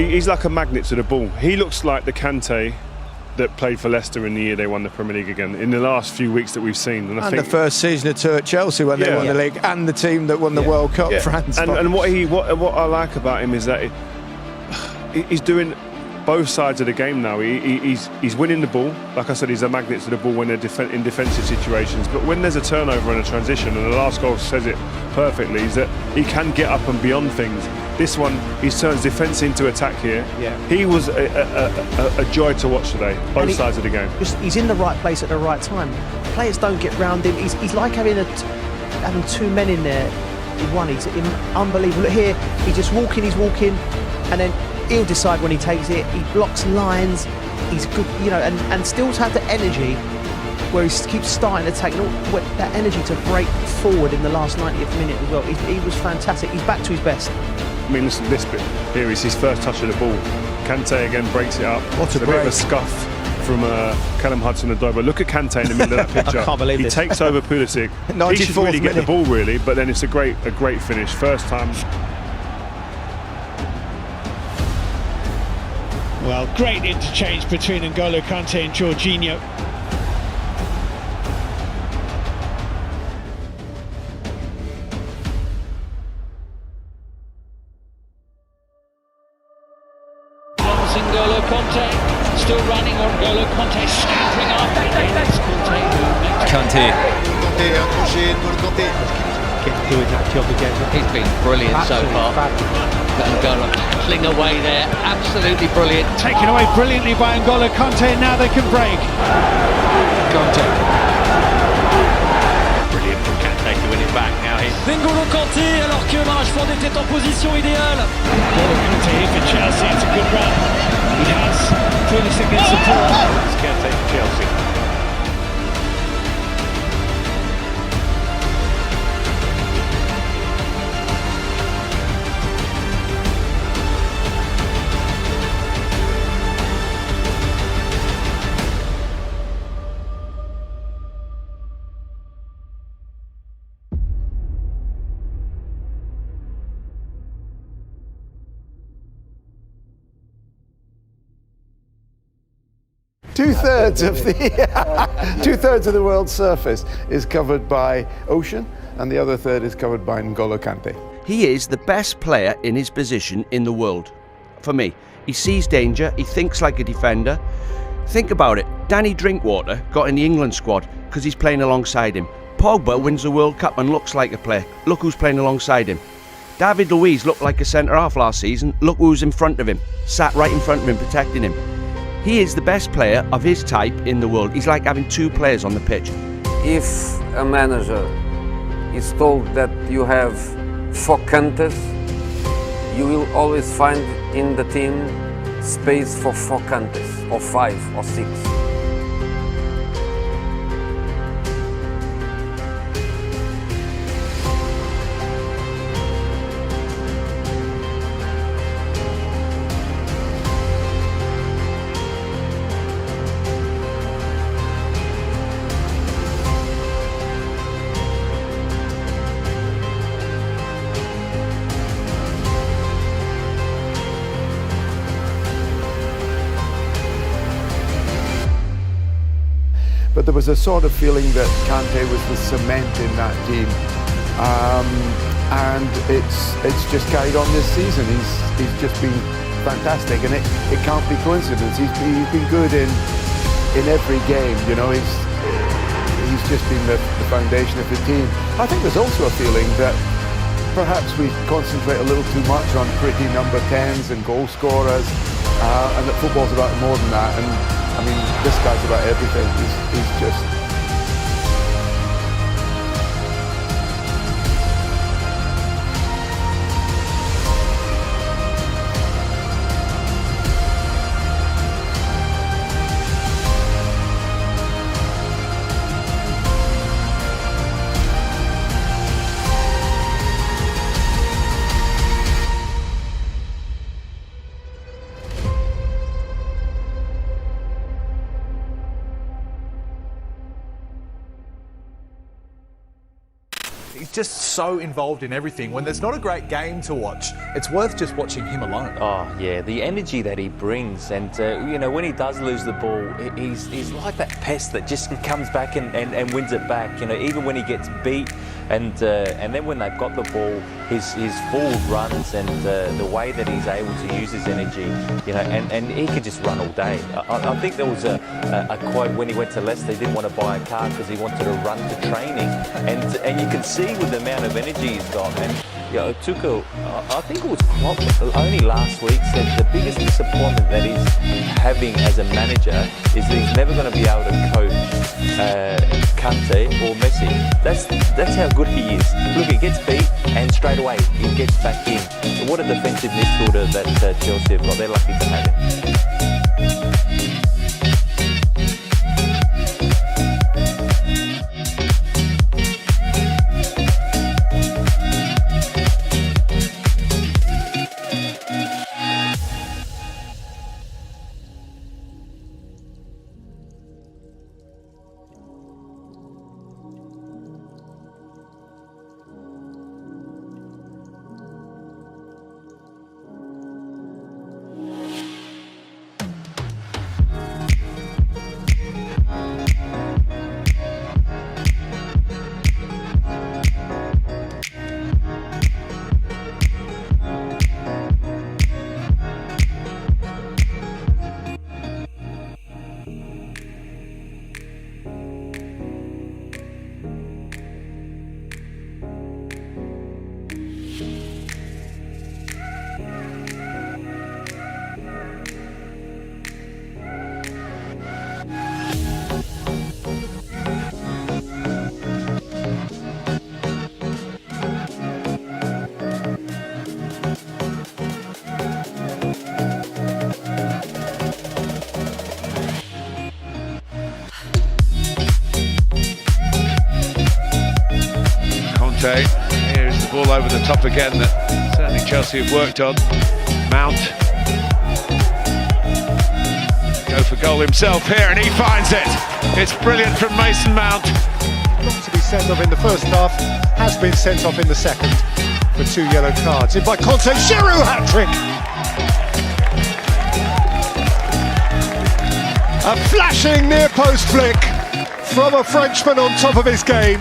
He's like a magnet to the ball. He looks like the Kante that played for Leicester in the year they won the Premier League again, in the last few weeks that we've seen. And I think the first season of tour at Chelsea when they won the league, and the team that won the World Cup, France. And what I like about him is that he's doing both sides of the game now. He's winning the ball. Like I said, he's a magnet to the ball when they're in defensive situations. But when there's a turnover and a transition, and the last goal says it perfectly, is that he can get up and beyond things. This one, he turns defence into attack here. Yeah. He was a joy to watch today, both sides of the game. He's in the right place at the right time. Players don't get round him. He's like having two men in there in one. He's unbelievable. Look here, he's walking, and then he'll decide when he takes it. He blocks lines. He's good, and still to have the energy where he keeps starting to take that energy to break forward in the last 90th minute as well. He was fantastic. He's back to his best. I mean, listen, this bit here is his first touch of the ball. Kante again breaks it up. What a bit of a scuff from Callum Hudson-Odoi. But look at Kante in the middle of that picture. I can't believe this. He takes over Pulisic. He should really get the ball, really, but then it's a great finish. First time. Well, great interchange between Ngolo Kante and Jorginho. Ngolo Kante still running on. Ngolo Kante scattering after it. It's Kante Get doing that job again. He's been brilliant so far. Ngolo tackling away there, absolutely brilliant. Taken away brilliantly by Ngolo Kante, and now they can break. Kante. Brilliant from Kante to win it back. Now he's Ngolo Kante, alors que Rashford était en position idéale. Ngolo Kante here for Chelsea, it's a good run. He has Pulisic in support. It's Kante for Chelsea. Two-thirds of the world's surface is covered by ocean, and the other third is covered by Ngolo Kante. He is the best player in his position in the world. For me, he sees danger, he thinks like a defender. Think about it, Danny Drinkwater got in the England squad because he's playing alongside him. Pogba wins the World Cup and looks like a player. Look who's playing alongside him. David Luiz looked like a centre-half last season. Look who's in front of him, sat right in front of him, protecting him. He is the best player of his type in the world. He's like having two players on the pitch. If a manager is told that you have 4 Kantes, you will always find in the team space for 4 Kantes, or 5 or 6. But there was a sort of feeling that Kante was the cement in that team, and it's just carried on this season. He's just been fantastic, and it can't be coincidence. He's been good in every game. He's just been the foundation of the team. I think there's also a feeling that perhaps we concentrate a little too much on pretty number 10s and goal scorers, and that football's about more than that. And I mean, this guy's about everything. He's just... he's just so involved in everything. When there's not a great game to watch, it's worth just watching him alone. Oh yeah, the energy that he brings, and you know, when he does lose the ball, he's like that pest that just comes back and wins it back. You know, even when he gets beat, and then when they've got the ball, his forward runs and the way that he's able to use his energy, you know, and he could just run all day. I think there was a quote when he went to Leicester, he didn't want to buy a car because he wanted to run to training, and you can see with the amount of energy he's got. And you know, Tuchel, I think it was Klopp only last week said the biggest disappointment that he's having as a manager is that he's never going to be able to coach Kante or Messi. That's how good he is. Look, he gets beat and straight away he gets back in. What a defensive midfielder that Chelsea have got. They're lucky to have him. Here's the ball over the top again that certainly Chelsea have worked on. Mount. Go for goal himself here, and he finds it. It's brilliant from Mason Mount. Got to be sent off in the first half, has been sent off in the second for 2 yellow cards. In by Kante, Giroud hat-trick! A flashing near-post flick from a Frenchman on top of his game.